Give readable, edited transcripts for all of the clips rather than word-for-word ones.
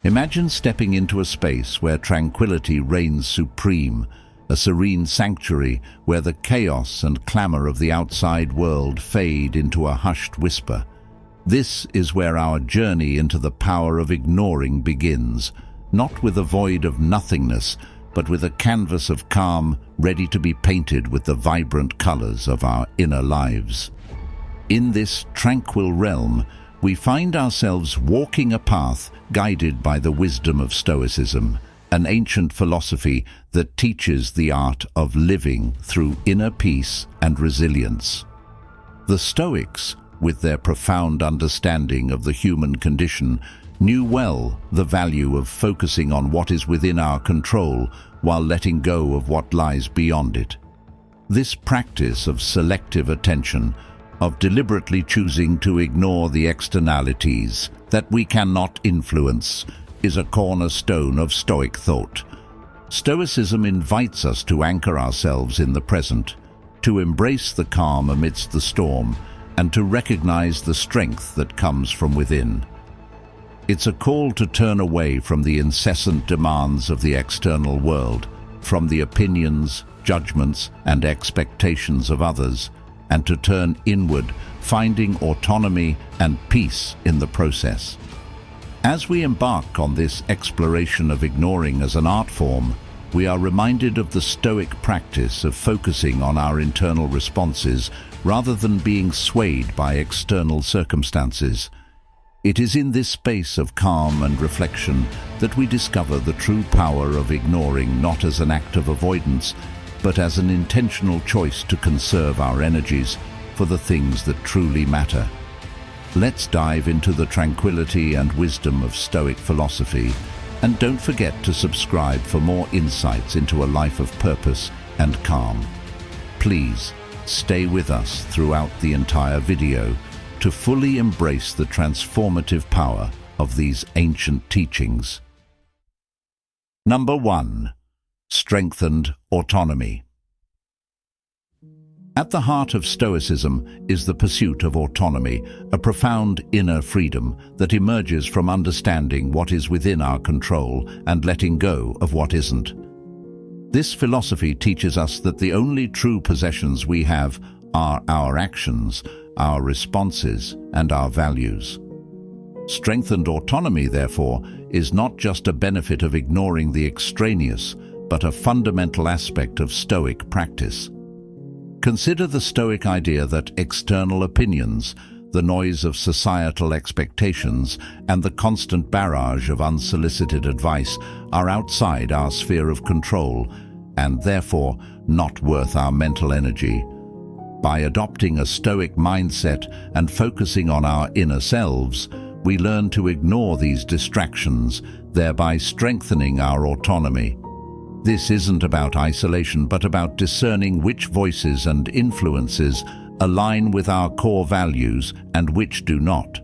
Imagine stepping into a space where tranquility reigns supreme, a serene sanctuary where the chaos and clamor of the outside world fade into a hushed whisper. This is where our journey into the power of ignoring begins, not with a void of nothingness, but with a canvas of calm ready to be painted with the vibrant colors of our inner lives. In this tranquil realm, we find ourselves walking a path guided by the wisdom of Stoicism, an ancient philosophy that teaches the art of living through inner peace and resilience. The Stoics, with their profound understanding of the human condition, knew well the value of focusing on what is within our control while letting go of what lies beyond it. This practice of selective attention, of deliberately choosing to ignore the externalities that we cannot influence, is a cornerstone of Stoic thought. Stoicism invites us to anchor ourselves in the present, to embrace the calm amidst the storm, and to recognize the strength that comes from within. It's a call to turn away from the incessant demands of the external world, from the opinions, judgments, and expectations of others, and to turn inward, finding autonomy and peace in the process. As we embark on this exploration of ignoring as an art form, we are reminded of the Stoic practice of focusing on our internal responses rather than being swayed by external circumstances. It is in this space of calm and reflection that we discover the true power of ignoring, not as an act of avoidance, but as an intentional choice to conserve our energies for the things that truly matter. Let's dive into the tranquility and wisdom of Stoic philosophy, and don't forget to subscribe for more insights into a life of purpose and calm. Please stay with us throughout the entire video to fully embrace the transformative power of these ancient teachings. Number 1. Strengthened autonomy. At the heart of Stoicism is the pursuit of autonomy, a profound inner freedom that emerges from understanding what is within our control and letting go of what isn't. This philosophy teaches us that the only true possessions we have are our actions, our responses, and our values. Strengthened autonomy, therefore, is not just a benefit of ignoring the extraneous, but a fundamental aspect of Stoic practice. Consider the Stoic idea that external opinions, the noise of societal expectations, and the constant barrage of unsolicited advice are outside our sphere of control and therefore not worth our mental energy. By adopting a Stoic mindset and focusing on our inner selves, we learn to ignore these distractions, thereby strengthening our autonomy. This isn't about isolation, but about discerning which voices and influences align with our core values and which do not.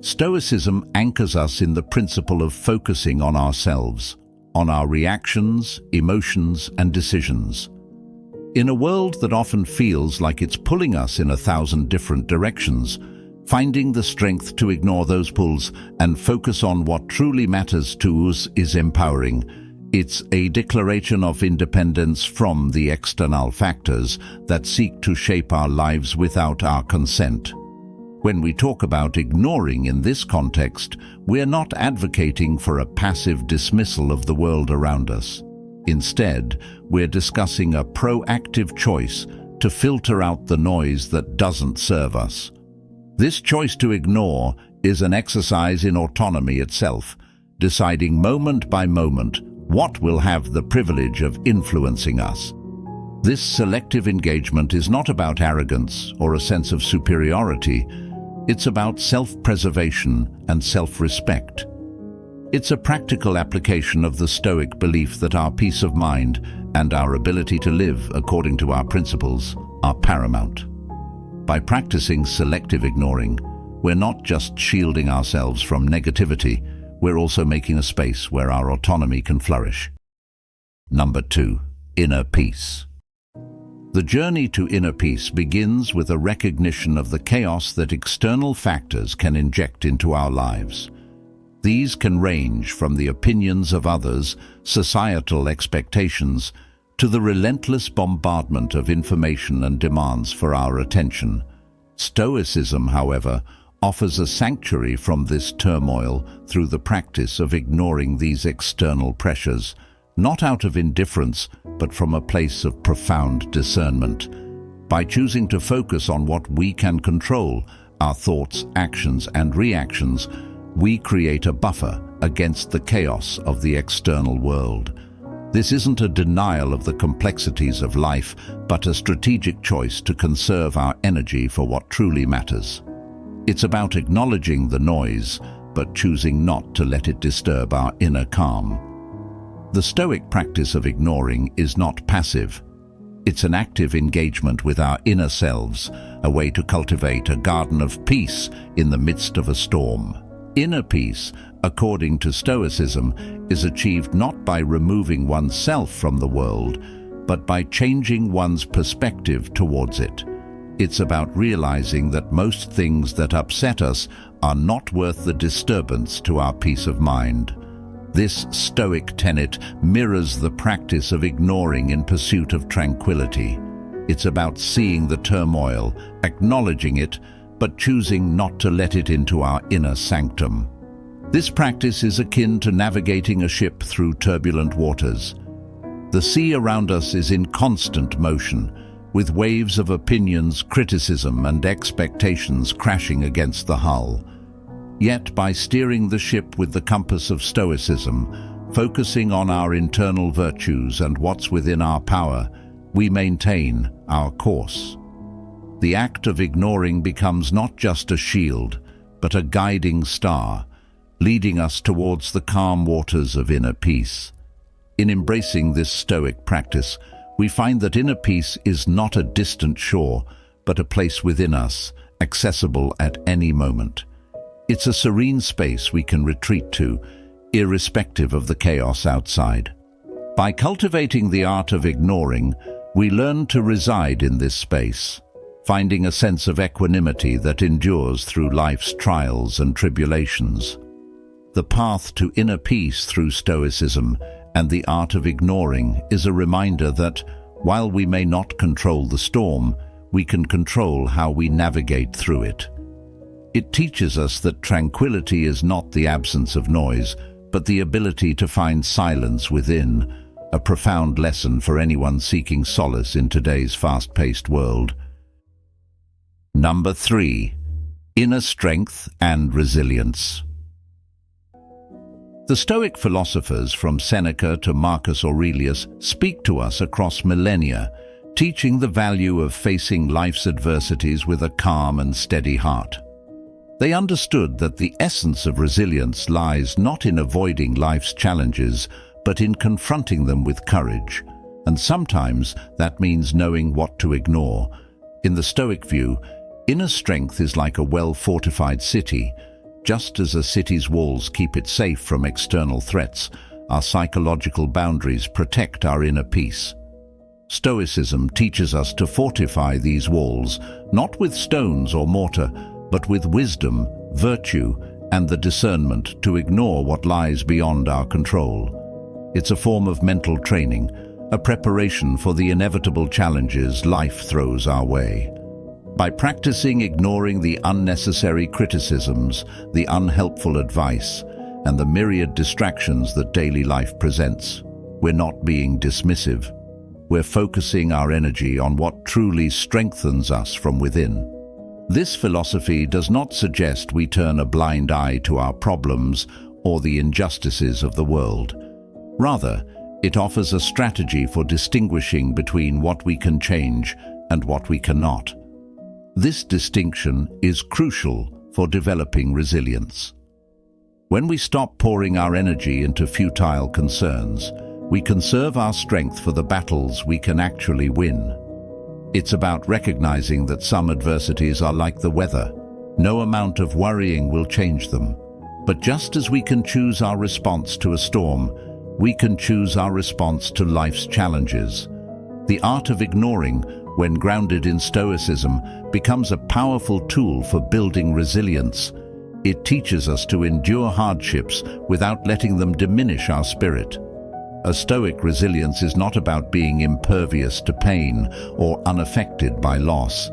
Stoicism anchors us in the principle of focusing on ourselves, on our reactions, emotions, and decisions. In a world that often feels like it's pulling us in 1,000 different directions, finding the strength to ignore those pulls and focus on what truly matters to us is empowering. It's a declaration of independence from the external factors that seek to shape our lives without our consent. When we talk about ignoring in this context, we're not advocating for a passive dismissal of the world around us. Instead, we're discussing a proactive choice to filter out the noise that doesn't serve us. This choice to ignore is an exercise in autonomy itself, deciding moment by moment what will have the privilege of influencing us. This selective engagement is not about arrogance or a sense of superiority. It's about self-preservation and self-respect. It's a practical application of the Stoic belief that our peace of mind and our ability to live according to our principles are paramount. By practicing selective ignoring, we're not just shielding ourselves from negativity, we're also making a space where our autonomy can flourish. Number 2. Inner peace. The journey to inner peace begins with a recognition of the chaos that external factors can inject into our lives. These can range from the opinions of others, societal expectations, to the relentless bombardment of information and demands for our attention. Stoicism, however, offers a sanctuary from this turmoil through the practice of ignoring these external pressures, not out of indifference, but from a place of profound discernment. By choosing to focus on what we can control, our thoughts, actions, and reactions, we create a buffer against the chaos of the external world. This isn't a denial of the complexities of life, but a strategic choice to conserve our energy for what truly matters. It's about acknowledging the noise, but choosing not to let it disturb our inner calm. The Stoic practice of ignoring is not passive. It's an active engagement with our inner selves, a way to cultivate a garden of peace in the midst of a storm. Inner peace, according to Stoicism, is achieved not by removing oneself from the world, but by changing one's perspective towards it. It's about realizing that most things that upset us are not worth the disturbance to our peace of mind. This Stoic tenet mirrors the practice of ignoring in pursuit of tranquility. It's about seeing the turmoil, acknowledging it, but choosing not to let it into our inner sanctum. This practice is akin to navigating a ship through turbulent waters. The sea around us is in constant motion, with waves of opinions, criticism, and expectations crashing against the hull. Yet, by steering the ship with the compass of Stoicism, focusing on our internal virtues and what's within our power, we maintain our course. The act of ignoring becomes not just a shield, but a guiding star, leading us towards the calm waters of inner peace. In embracing this Stoic practice, we find that inner peace is not a distant shore, but a place within us, accessible at any moment. It's a serene space we can retreat to, irrespective of the chaos outside. By cultivating the art of ignoring, we learn to reside in this space, finding a sense of equanimity that endures through life's trials and tribulations. The path to inner peace through Stoicism and the art of ignoring is a reminder that, while we may not control the storm, we can control how we navigate through it. It teaches us that tranquility is not the absence of noise, but the ability to find silence within, a profound lesson for anyone seeking solace in today's fast-paced world. Number 3. Inner strength and resilience. The Stoic philosophers, from Seneca to Marcus Aurelius, speak to us across millennia, teaching the value of facing life's adversities with a calm and steady heart. They understood that the essence of resilience lies not in avoiding life's challenges, but in confronting them with courage. And sometimes that means knowing what to ignore. In the Stoic view, inner strength is like a well-fortified city. Just as a city's walls keep it safe from external threats, our psychological boundaries protect our inner peace. Stoicism teaches us to fortify these walls, not with stones or mortar, but with wisdom, virtue, and the discernment to ignore what lies beyond our control. It's a form of mental training, a preparation for the inevitable challenges life throws our way. By practicing ignoring the unnecessary criticisms, the unhelpful advice, and the myriad distractions that daily life presents, we're not being dismissive. We're focusing our energy on what truly strengthens us from within. This philosophy does not suggest we turn a blind eye to our problems or the injustices of the world. Rather, it offers a strategy for distinguishing between what we can change and what we cannot. This distinction is crucial for developing resilience. When we stop pouring our energy into futile concerns, we conserve our strength for the battles we can actually win. It's about recognizing that some adversities are like the weather. No amount of worrying will change them. But just as we can choose our response to a storm, we can choose our response to life's challenges. The art of ignoring, when grounded in Stoicism, becomes a powerful tool for building resilience. It teaches us to endure hardships without letting them diminish our spirit. A Stoic resilience is not about being impervious to pain or unaffected by loss.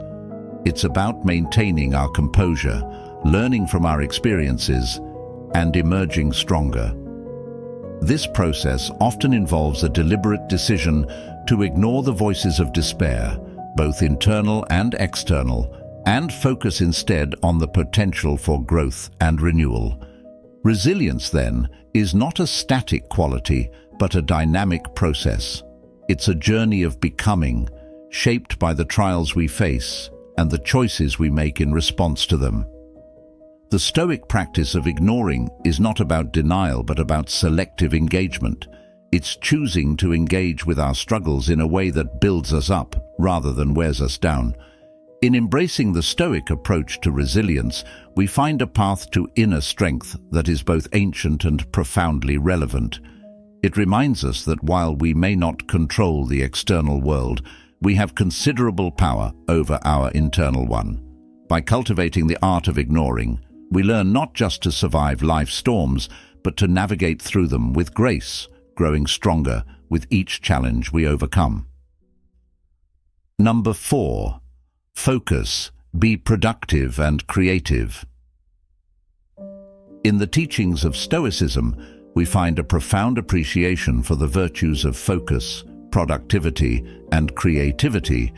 It's about maintaining our composure, learning from our experiences, and emerging stronger. This process often involves a deliberate decision to ignore the voices of despair, both internal and external, and focus instead on the potential for growth and renewal. Resilience, then, is not a static quality, but a dynamic process. It's a journey of becoming, shaped by the trials we face and the choices we make in response to them. The Stoic practice of ignoring is not about denial, but about selective engagement. It's choosing to engage with our struggles in a way that builds us up rather than wears us down. In embracing the Stoic approach to resilience, we find a path to inner strength that is both ancient and profoundly relevant. It reminds us that while we may not control the external world, we have considerable power over our internal one. By cultivating the art of ignoring, we learn not just to survive life's storms, but to navigate through them with grace, growing stronger with each challenge we overcome. Number 4. Focus. Be productive and creative. In the teachings of Stoicism, we find a profound appreciation for the virtues of focus, productivity, and creativity,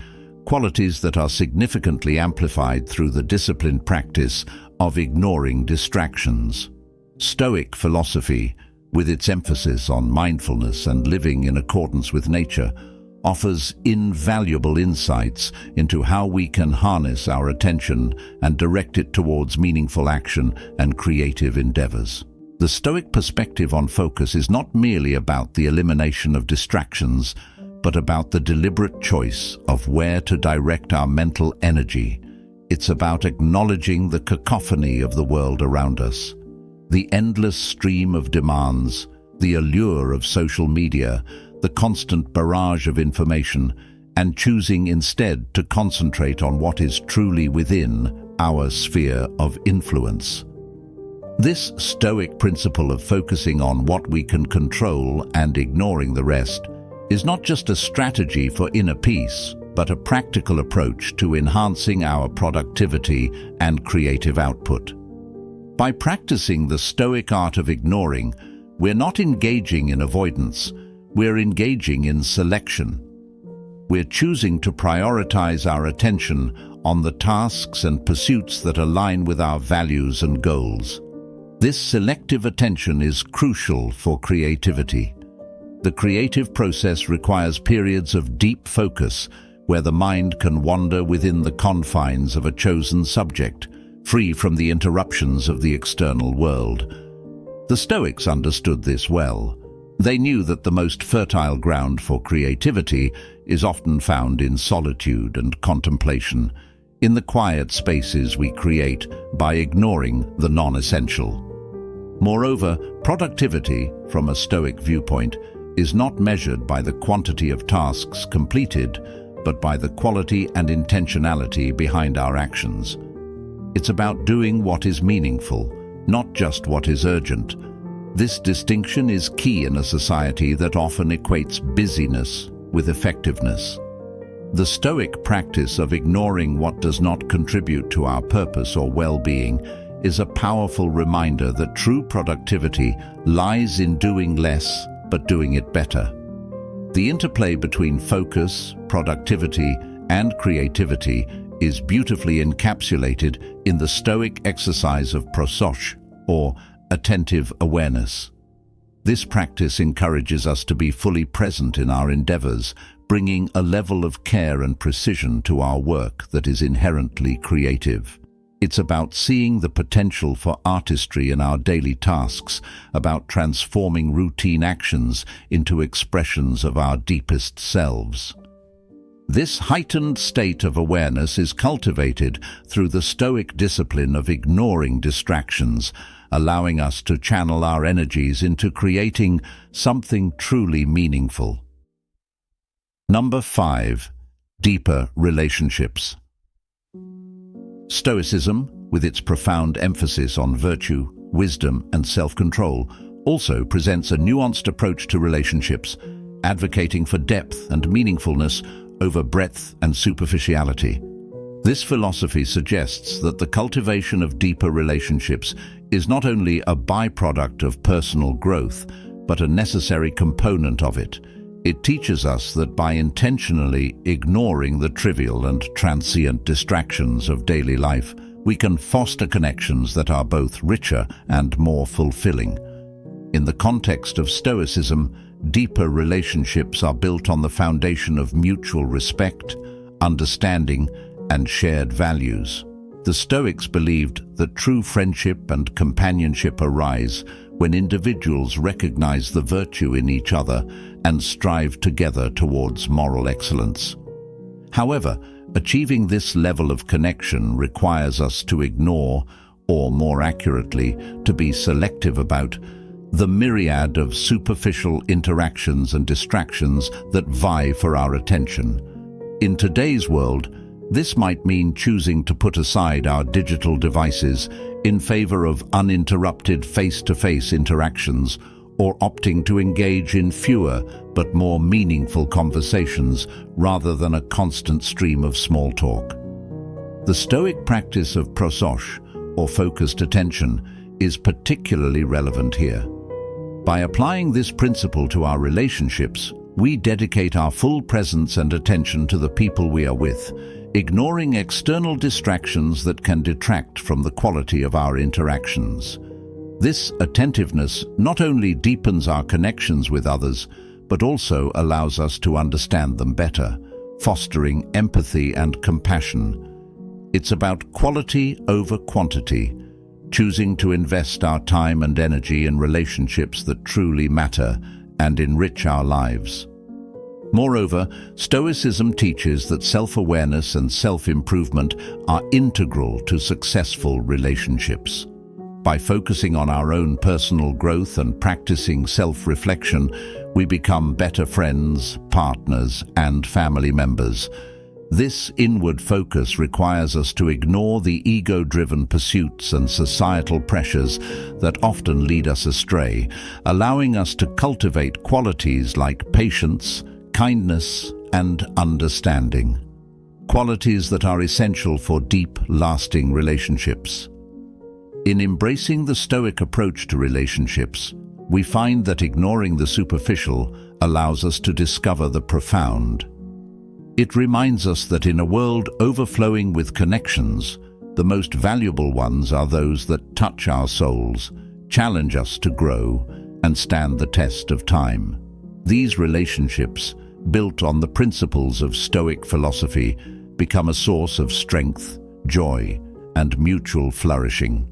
qualities that are significantly amplified through the disciplined practice of ignoring distractions. Stoic philosophy, with its emphasis on mindfulness and living in accordance with nature, offers invaluable insights into how we can harness our attention and direct it towards meaningful action and creative endeavors. The Stoic perspective on focus is not merely about the elimination of distractions, but about the deliberate choice of where to direct our mental energy. It's about acknowledging the cacophony of the world around us, the endless stream of demands, the allure of social media, the constant barrage of information, and choosing instead to concentrate on what is truly within our sphere of influence. This Stoic principle of focusing on what we can control and ignoring the rest is not just a strategy for inner peace, but a practical approach to enhancing our productivity and creative output. By practicing the Stoic art of ignoring, we're not engaging in avoidance, we're engaging in selection. We're choosing to prioritize our attention on the tasks and pursuits that align with our values and goals. This selective attention is crucial for creativity. The creative process requires periods of deep focus, where the mind can wander within the confines of a chosen subject, free from the interruptions of the external world. The Stoics understood this well. They knew that the most fertile ground for creativity is often found in solitude and contemplation, in the quiet spaces we create by ignoring the non-essential. Moreover, productivity, from a Stoic viewpoint, is not measured by the quantity of tasks completed, but by the quality and intentionality behind our actions. It's about doing what is meaningful, not just what is urgent. This distinction is key in a society that often equates busyness with effectiveness. The Stoic practice of ignoring what does not contribute to our purpose or well-being is a powerful reminder that true productivity lies in doing less but doing it better. The interplay between focus, productivity, and creativity is beautifully encapsulated in the Stoic exercise of prosoche, or attentive awareness. This practice encourages us to be fully present in our endeavors, bringing a level of care and precision to our work that is inherently creative. It's about seeing the potential for artistry in our daily tasks, about transforming routine actions into expressions of our deepest selves. This heightened state of awareness is cultivated through the Stoic discipline of ignoring distractions, allowing us to channel our energies into creating something truly meaningful. Number 5. Deeper relationships. Stoicism, with its profound emphasis on virtue, wisdom, and self-control, also presents a nuanced approach to relationships, advocating for depth and meaningfulness over breadth and superficiality. This philosophy suggests that the cultivation of deeper relationships is not only a byproduct of personal growth, but a necessary component of it. It teaches us that by intentionally ignoring the trivial and transient distractions of daily life, we can foster connections that are both richer and more fulfilling. In the context of Stoicism, deeper relationships are built on the foundation of mutual respect, understanding, and shared values. The Stoics believed that true friendship and companionship arise when individuals recognize the virtue in each other and strive together towards moral excellence. However, achieving this level of connection requires us to ignore, or more accurately, to be selective about, the myriad of superficial interactions and distractions that vie for our attention. In today's world, this might mean choosing to put aside our digital devices in favor of uninterrupted face-to-face interactions, or opting to engage in fewer but more meaningful conversations rather than a constant stream of small talk. The Stoic practice of prosos, or focused attention, is particularly relevant here. By applying this principle to our relationships, we dedicate our full presence and attention to the people we are with, ignoring external distractions that can detract from the quality of our interactions. This attentiveness not only deepens our connections with others, but also allows us to understand them better, fostering empathy and compassion. It's about quality over quantity, choosing to invest our time and energy in relationships that truly matter and enrich our lives. Moreover, Stoicism teaches that self-awareness and self-improvement are integral to successful relationships. By focusing on our own personal growth and practicing self-reflection, we become better friends, partners, and family members. This inward focus requires us to ignore the ego-driven pursuits and societal pressures that often lead us astray, allowing us to cultivate qualities like patience, kindness, and understanding. Qualities that are essential for deep, lasting relationships. In embracing the Stoic approach to relationships, we find that ignoring the superficial allows us to discover the profound. It reminds us that in a world overflowing with connections, the most valuable ones are those that touch our souls, challenge us to grow, and stand the test of time. These relationships, built on the principles of Stoic philosophy, become a source of strength, joy, and mutual flourishing.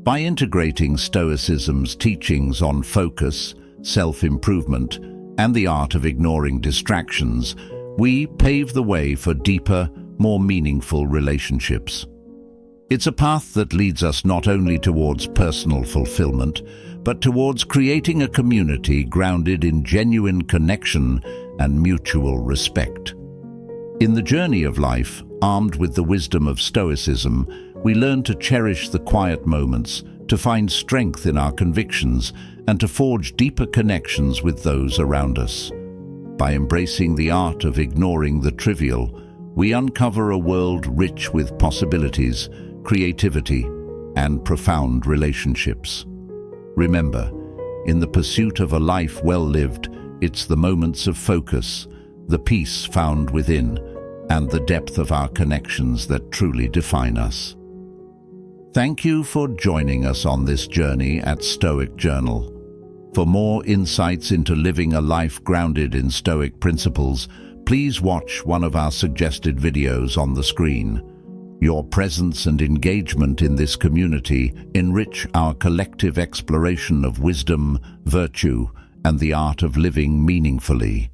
By integrating Stoicism's teachings on focus, self-improvement, and the art of ignoring distractions, we pave the way for deeper, more meaningful relationships. It's a path that leads us not only towards personal fulfillment, but towards creating a community grounded in genuine connection and mutual respect. In the journey of life, armed with the wisdom of Stoicism, we learn to cherish the quiet moments, to find strength in our convictions, and to forge deeper connections with those around us. By embracing the art of ignoring the trivial, we uncover a world rich with possibilities, creativity, and profound relationships. Remember, in the pursuit of a life well lived, it's the moments of focus, the peace found within, and the depth of our connections that truly define us. Thank you for joining us on this journey at Stoic Journal. For more insights into living a life grounded in Stoic principles, please watch one of our suggested videos on the screen. Your presence and engagement in this community enrich our collective exploration of wisdom, virtue, and the art of living meaningfully.